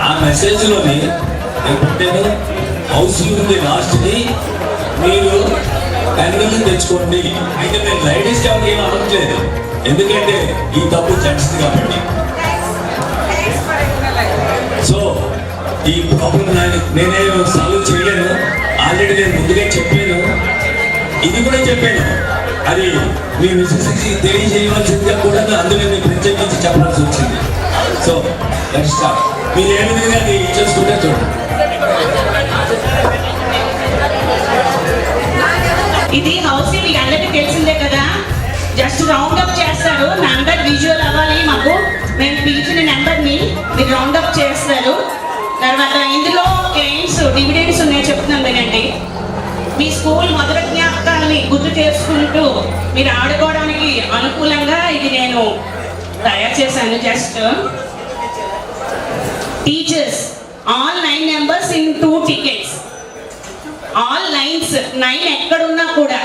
ఆ మెసేజ్లోని నేను పెట్టాను, హౌస్ ఉంది లాస్ట్ని మీరు కనుగొని తెచ్చుకోండి. అయితే నేను లేడీస్ ఎవరికి ఏం అనట్లేదు, ఎందుకంటే ఈ తప్పు జెంట్స్ కాబట్టి. సో ఈ ప్రాబ్లం నేనే సాల్వ్ చేయలేను, ఆల్రెడీ నేను ముందుగా చెప్పాను, ఇది కూడా చెప్పాను. అది మీ మిస్సెస్కి తెలియజేయవలసిందిగా కూడా అందులో మీకు ప్రత్యేకించి చెప్పాల్సి వచ్చింది. So let's start. మీరు ఏ విధంగా చేసుకుంటే చూడండి. ఇది హౌస్ మీకు అందరికీ తెలిసిందే కదా. జస్ట్ రౌండ్ అప్ చేస్తారు, నెంబర్ విజువల్ అవ్వాలి మాకు. మేము పిలిచిన నెంబర్ని మీరు రౌండ్ అప్ చేస్తారు. తర్వాత ఇందులో క్లెయిమ్స్ డివిడెండ్స్ ఉన్నాయి, చెప్తున్నాను వినండి. మీ స్కూల్ మొదటి జ్ఞాపకాలని గుర్తు చేసుకుంటూ మీరు ఆడుకోవడానికి అనుకూలంగా ఇది నేను తయారు చేశాను. Just teachers all 9 members in 2 tickets. All 9s 9 ఎక్కడున్నా కూడా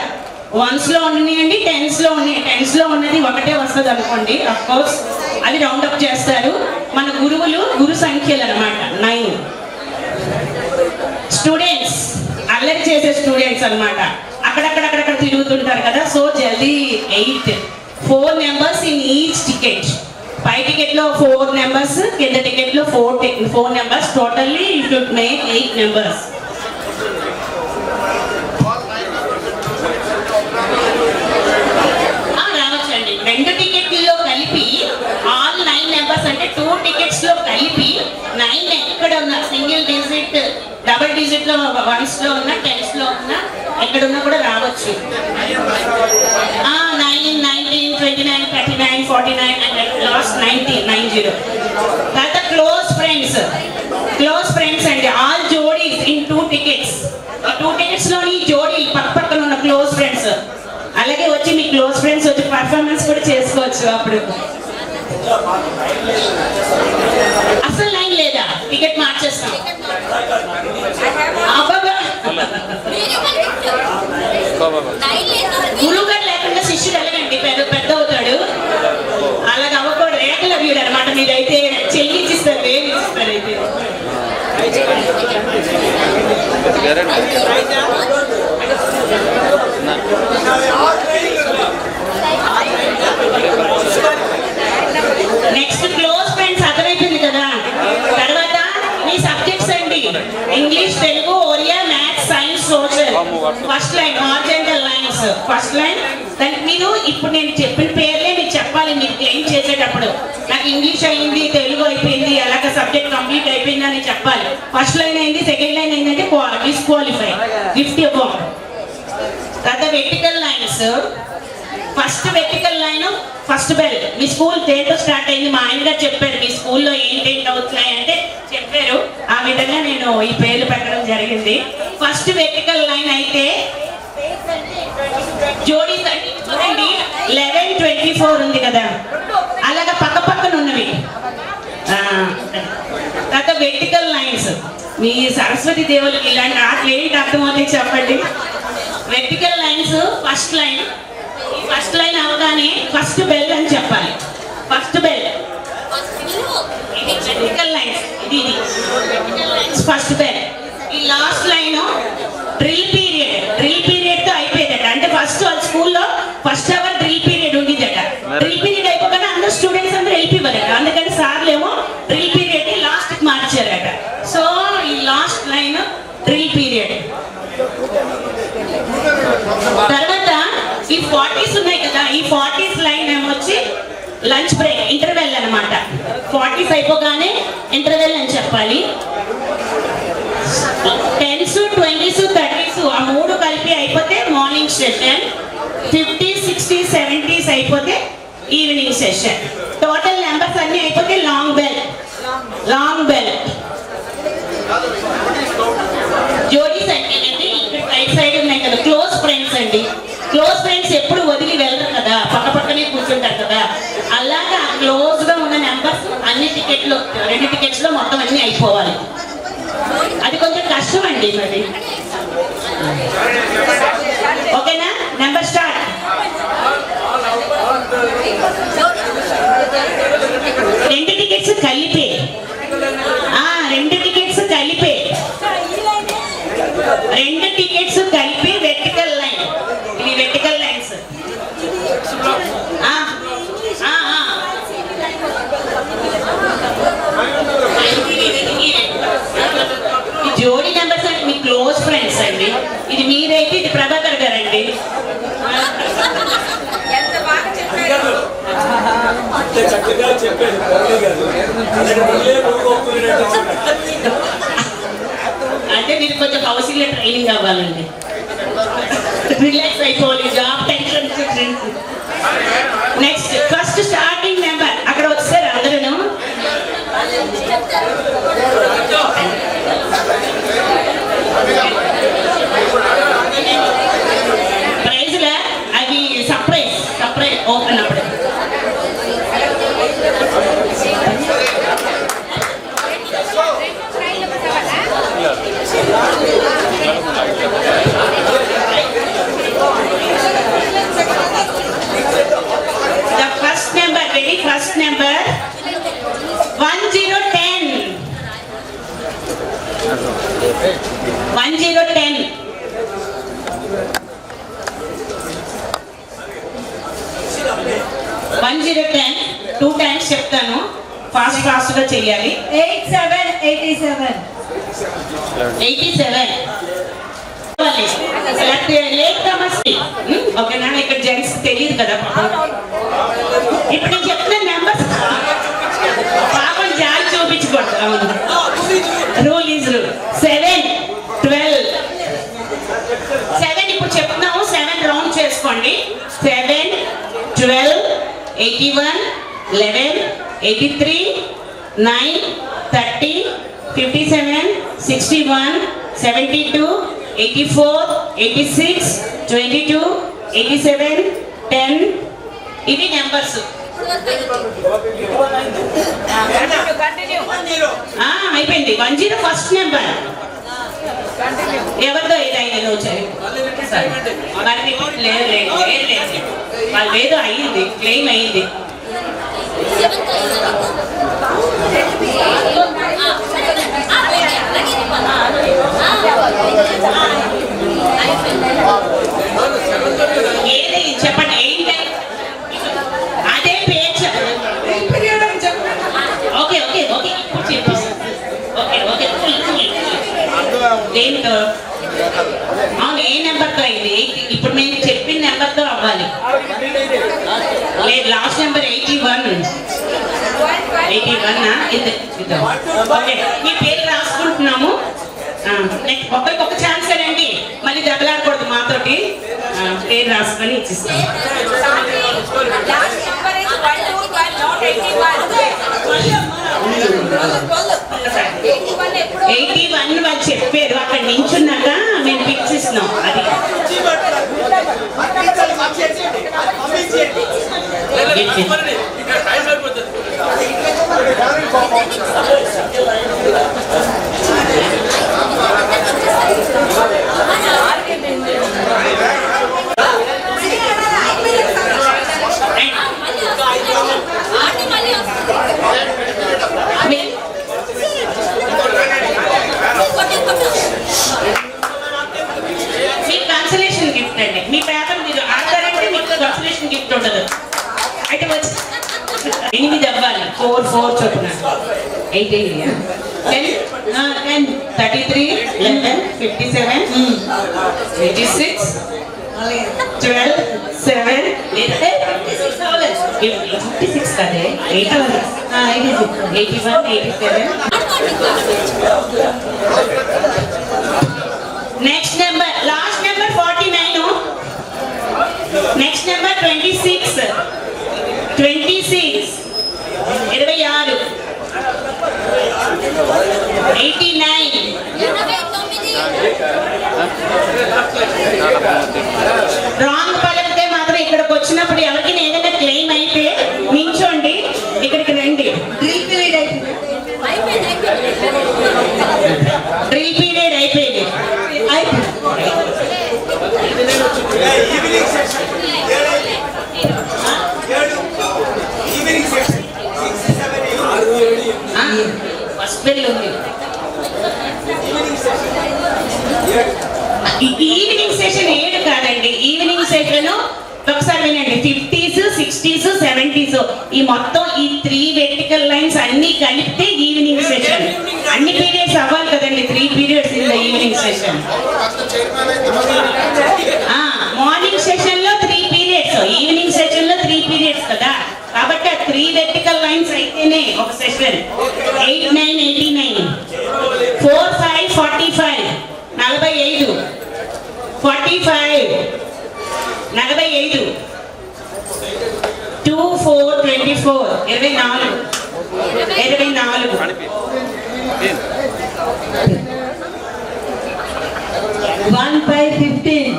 1s లో ఉన్నాయండి, 10s లో ఉన్నాయి. 10s లో ఉన్నది ఒకటే వస్తుంది అనుకోండి, అఫ్ కోర్స్ అది రౌండ్ అప్ చేస్తారు. మన గురువులు గురు సంఖ్యలు అన్నమాట 9. స్టూడెంట్స్ అల్లరి చేసే స్టూడెంట్స్ అన్నమాట, అక్కడక్కడ తిరుగుతుంటారు కదా. సో జల్దీ 8 4 members in each ticket. పై టికెట్ లో 4 members, కింద టికెట్ లో 4 members. Totally you should make 8 members. రావచ్చండి. 2 టికెట్లో కలిపి ఆల్ 9 members అంటే 2 tickets లో కలిపి 9 ఎక్కడ ఉన్న సింగిల్ డిజిట్, డబుల్ డిజిట్ లో 1s లో ఉన్న, 10s లో ఉన్న ఎక్కడున్నా కూడా రావచ్చు. 9, 19, 29, 39, 49 and లాస్ట్ 90. తర్వాత క్లోజ్ ఫ్రెండ్స్ అండి. ఆల్ జోడీస్ ఇన్ 2 tickets. ఈ 2 tickets లోని జోడీ పక్కన ఉన్న క్లోజ్ ఫ్రెండ్స్. అలాగే వచ్చి మీ క్లోజ్ ఫ్రెండ్స్ వచ్చి పర్ఫార్మెన్స్ కూడా చేసుకోవచ్చు. అప్పుడు అసలు లైన్ లేదా, టికెట్ మార్చేస్తాం. గురువు గారు లేకుండా శిష్యుడు ఎలాగండి పెద్ద అవుతాడు, అలాగ అవ్వకూడదు. రేఖలు వీడు అనమాట. మీరైతే చెల్లి ఇచ్చిస్తారు, వేలు ఇచ్చిస్తారు. అయితే నెక్స్ట్ క్లోజ్ ఫ్రెండ్స్ అర్థమైపోయింది కదా. తర్వాత మీ సబ్జెక్ట్స్ అండి, English, Telugu, Oriya, maths, science, social. First line horizontal lines, first line. దానికి మీరు ఇప్పుడు నేను చెప్పిన పేర్లే మీరు చెప్పాలి. మీరు క్లెయిమ్ చేసేటప్పుడు నాకు ఇంగ్లీష్ అయింది, తెలుగు అయిపోయింది, అలాగే సబ్జెక్ట్ కంప్లీట్ అయిపోయింది అని చెప్పాలి. ఫస్ట్ లైన్ అయింది, సెకండ్ లైన్ అయిందంటే డిస్క్వాలిఫై, గిఫ్ట్ ఇవ్వం. తర్వాత vertical lines. First vertical line first bell. మీ స్కూల్ దేంతో స్టార్ట్ అయింది, మా ఆయన గారు చెప్పారు. మీ స్కూల్లో ఏంటేంటి అవుతున్నాయి అంటే చెప్పారు. ఆ విధంగా నేను ఈ పేర్లు పెట్టడం జరిగింది. ఫస్ట్ వెర్టికల్ లైన్ అయితే జోడీ చూడండి 11, 24 ఉంది కదా, అలాగా పక్కన ఉన్నవి. తర్వాత వెర్టికల్ లైన్స్. మీ సరస్వతి దేవులకి ఇలాంటి ఆటలు ఏంటి అర్థమవుతాయి చెప్పండి. Vertical lines first line. First line అవగానే ఫస్ట్ బెల్ అని చెప్పాలి. ఫస్ట్ బెల్ ఇది వెర్టికల్ లైన్స్. ఇది ఫస్ట్ బెల్. ఈ లాస్ట్ లైన్ డ్రిల్ పీరియడ్ తో అయిపోయేదట. అంటే ఫస్ట్ వాళ్ళ స్కూల్లో ఫస్ట్ అవర్ డ్రిల్ పీరియడ్ ఉండేదట. డ్రిల్ పీరియడ్ అయిపోగానే అందరు స్టూడెంట్స్ అందరూ వెళ్ళిపోయారట. అందుకని సార్లు ఏమో డ్రిల్ పీరియడ్ ని లాస్ట్ కి మార్చారట. సో ఈ లాస్ట్ లైన్ డ్రిల్ పీరియడ్. తర్వాత ఈ 40s ఉన్నాయి కదా, ఈ 40s లైన్ ఏమొచ్చి లంచ్ బ్రేక్, ఇంటర్వెల్ అనమాట. 40s అయిపోగానే ఇంటర్వెల్ అని చెప్పాలి. 10s, 20s, 30s ఆ 3 కలిపి అయిపోతే morning session. 50s, 60s, 70s అయిపోతే ఈవినింగ్ సెషన్. టోటల్ నెంబర్స్ అన్ని అయిపోతే లాంగ్ బెల్. జోడీస్ అంటే రైట్ సైడ్ ఉన్నాయి కదా క్లోజ్ ఫ్రెండ్స్ అండి. క్లోజ్ ఫ్రెండ్స్ ఎప్పుడు వదిలి వెళ్ళరు కదా, పక్కనే కూర్చుంటారు కదా. అలాగా క్లోజ్ గా ఉన్న నెంబర్స్ అన్ని టికెట్లు 2 tickets లో మొత్తం అన్ని అయిపోవాలి. అది కొంచెం కష్టం అండి మరి. ఓకేనా, నెంబర్ స్టార్ట్. 2 tickets కలిపి రెండు టికెట్స్ కలిపే, రెండు టికెట్స్ కలిపి వెర్టికల్ లైన్, ఇవి వెర్టికల్ లైన్స్. ఈ జోడీ నెంబర్స్ అంటే మీ క్లోజ్ ఫ్రెండ్స్ అండి. ఇది మీరైతే ఇది ప్రభాకర్ గారండి. అంటే మీరు కొంచెం హౌసింగ్ ట్రైనింగ్ అవ్వాలండి. రిలాక్స్ అయిపోవాలి, job tension. Next first starting number అక్కడ వచ్చారు అందరూ. ప్రైజ్లా అది సర్ప్రైజ్, సర్ప్రైజ్ ఓపెన్ అప్పుడు. The first number, very first number, 1010. 1010. Two times చెప్తాను, ఫాస్ట్ ఫాస్ట్ గా చెయ్యాలి. 8787. 87. ఓకేనా? ఇక్కడ జెంట్స్ తెలియదు కదా పాపం. ఇప్పుడు నేను చెప్తున్న నెంబర్స్ పాపం జాలి చూపించకూడదు. అవును, రూల్ ఈజ్ రూల్. 7, 12. 7 ఇప్పుడు చెప్తున్నాము, 7 రౌండ్ చేసుకోండి. 7, 12, 81, 11, 83, 9, 30, 57, 61, 72, 84, 86, 22, 87, 10. ఇవి నెంబర్స్. అయిపోయింది. 10 ఫస్ట్ నెంబర్. ఎవరిదో ఏదైనా వచ్చారు లేదు లేదు లేదు లేదు వాళ్ళు ఏదో అయ్యింది, క్లెయిమ్ అయ్యింది. ఏది చెప్పండి, ఏంటి అదే పేజ్. ఓకే ఓకే ఓకే ఇప్పుడు చెప్పేసి ఓకే ఓకే. దేంతో? అవును, ఏ నెంబర్తో అయింది? ఇప్పుడు నేను చెప్పిన నెంబర్తో అవ్వాలి. లేదు, లాస్ట్ నెంబర్ 81. 81 ఓకే. మీ పేరు రాసుకుంటున్నాము. ఒక్కరికొక ఛాన్స్ అండి, మళ్ళీ దెబ్బలాడకూడదు మాతోటి. పేరు రాసుకొని ఇచ్చిస్తాం. 81 వాళ్ళు చెప్పారు, అక్కడ నించున్నాక మేము ఫిక్స్ ఇస్తున్నాం. అది మీ కన్సలేషన్ గిఫ్ట్ అండి. మీ పేపర్ మీరు ఆడతారంటే మీకు కన్సలేషన్ గిఫ్ట్ ఉండదు. అయితే వచ్చి 8 అవ్వాలి. 4 4 చొప్పున 8 10 33 11 57 86 12 7 56 కదే 81 87. Next number, last number 49. Next number 26 26 26 89 wrong పలికితే మాత్రం ఇక్కడికి వచ్చినప్పుడు ఎవరికి ఏదైనా క్లెయిమ్ అయితే నించోండి, ఇక్కడికి రండి. డ్రిల్ పీరియడ్ డ్రిల్ పీరియడ్ అయిపోయింది. ఫస్ట్ బెల్ ఉంది. ఈవినింగ్ సెషన్ 7 కాదండి, ఈవినింగ్ సెషన్ ఒకసారి వినండి. 50s, 60s, 70s ఈ మొత్తం ఈ 3 వెర్టికల్ లైన్స్ అన్ని కలిపితే ఈవినింగ్ సెషన్. అన్ని పీరియడ్స్ అవ్వాలి కదండి, 3 periods in the evening session. Morning session లో 3 పీరియడ్స్, ఈవినింగ్ సెషన్ లో 3 పీరియడ్స్ కదా, కాబట్టి ఆ 3 వెర్టికల్ లైన్స్ అయితేనే ఒక సెషన్. 8, 9, 89, 4, 5, 45, 45, 45, 45, 2, 4, 24, 24, 24, 1, 5, 15.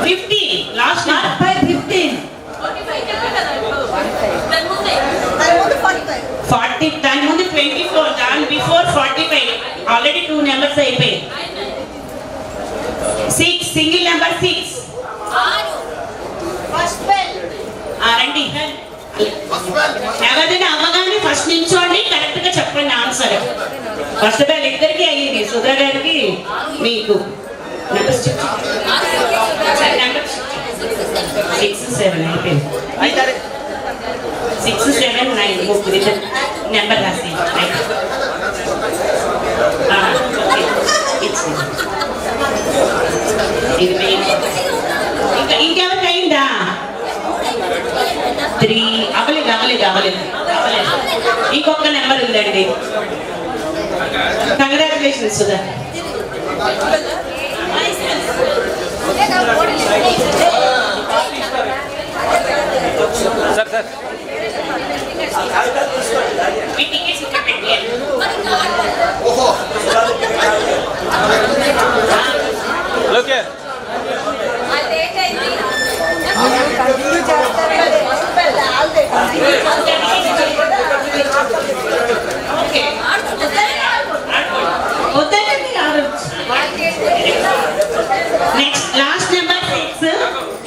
50, లాస్ట్ 1, 5, 15. 40, దాని ముందు 24, దాని బిఫోర్ 45, ఆల్రెడీ 2 నెంబర్స్ అయిపోయాయి. 6, సింగిల్ నెంబర్ 6. రండి, ఎవరైనా అవ్వగానే ఫస్ట్ నిల్చోండి, కరెక్ట్ గా చెప్పండి ఆన్సర్. ఫస్ట్ బెల్ ఇద్దరికి అయ్యింది, సుధా గారికి మీకు. నెంబర్ 6, 7 అయిపోయింది. 6, 7, 9 ముగ్గురు నెంబర్ రాసి ఇంకా ఇంకెవరికి అయిందా? 3 అవ్వలేదు. ఇంకొక నెంబర్ ఉందండి. కంగ్రాచులేషన్స్ సుధా. సార్ మీ టికెట్స్ ఇక్కడ పెట్టారు. Okay next last number 6.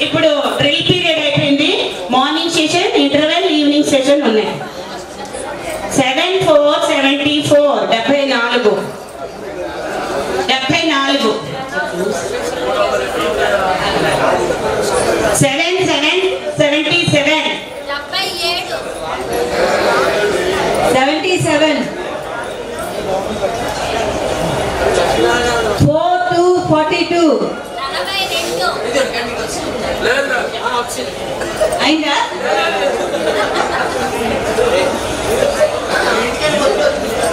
ఇప్పుడు డ్రిల్ పీరియడ్ అయిపోయింది. Morning session, interval, evening session ఉన్నాయి. 7, 4, 74, 74, 74, 7, 7, 77, 77. 4, 2, 42. అయిందా?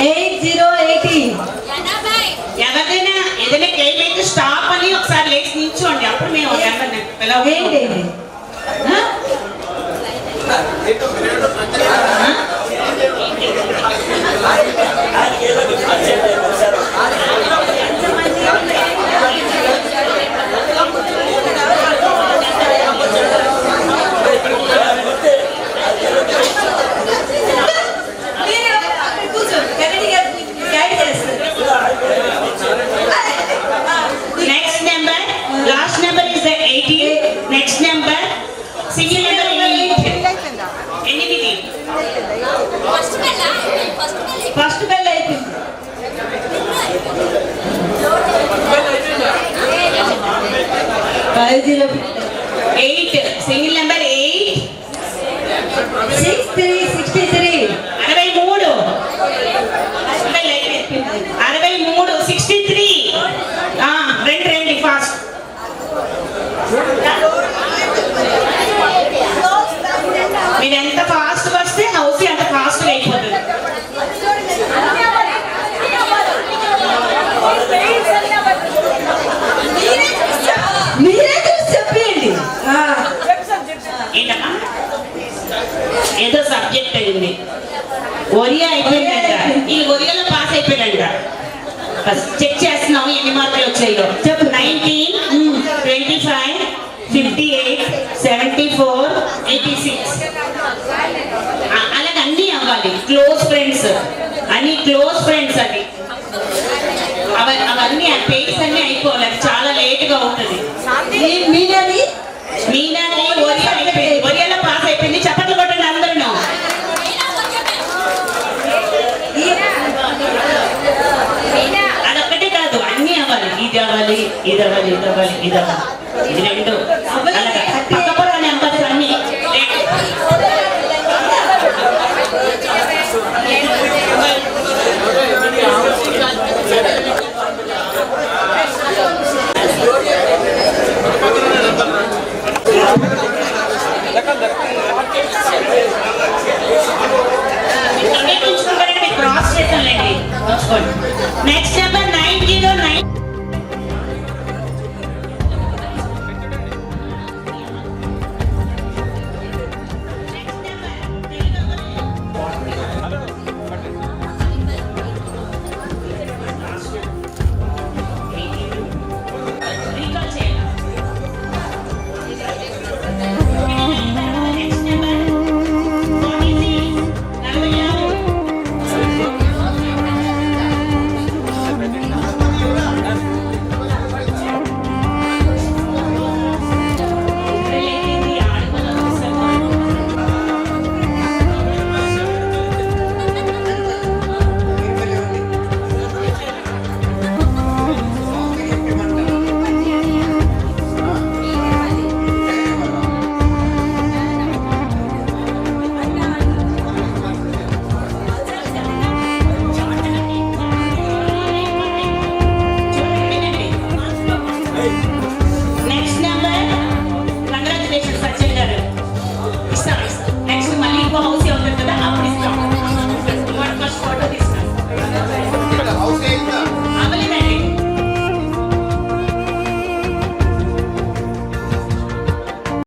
8, 0, 80. ఎవరైనా ఏదైనా క్లెయిమ్ అయితే స్టాప్ అని ఒకసారి లేచి నిల్చోండి, అప్పుడు మేము ఏంటి? Next number, last number is the 18. Next number single number 8. First bell అయిపోయింది. 8, సింగిల్ నెంబర్ 8. 6, 3, 63. 63, 63. రండి ఫాస్ట్. మీరు ఎంత ఫాస్ట్ వస్తే హౌస్ అంత ఫాస్ట్ అయిపోతుంది. మీరే చూసి చెప్పండి. ఏంటమ్మా? ఏదో సబ్జెక్ట్ అయింది, ఒరియా అయిపోయిందంట. ఈ ఒరియాలో పాస్ అయిపోయాడంట. చెక్ చేస్తున్నాం ఎన్ని మార్కులు వచ్చాయో. చెప్పు. 19, 25, 58, 74, 86. అలాగే అన్నీ అవ్వాలి. క్లోజ్ ఫ్రెండ్స్ అని, క్లోజ్ ఫ్రెండ్స్ అని అవన్నీ ఆ పేజ్ అన్ని అయిపోవాలి. అది చాలా లేట్ గా ఉంటుంది. మీనాది ఒరియా అయిపోయింది, ఒరియాలో పాస్ ఇది అవ్వాలి ఇది అవ్వాలి ఇది అవ్వాలి ఇది రెండు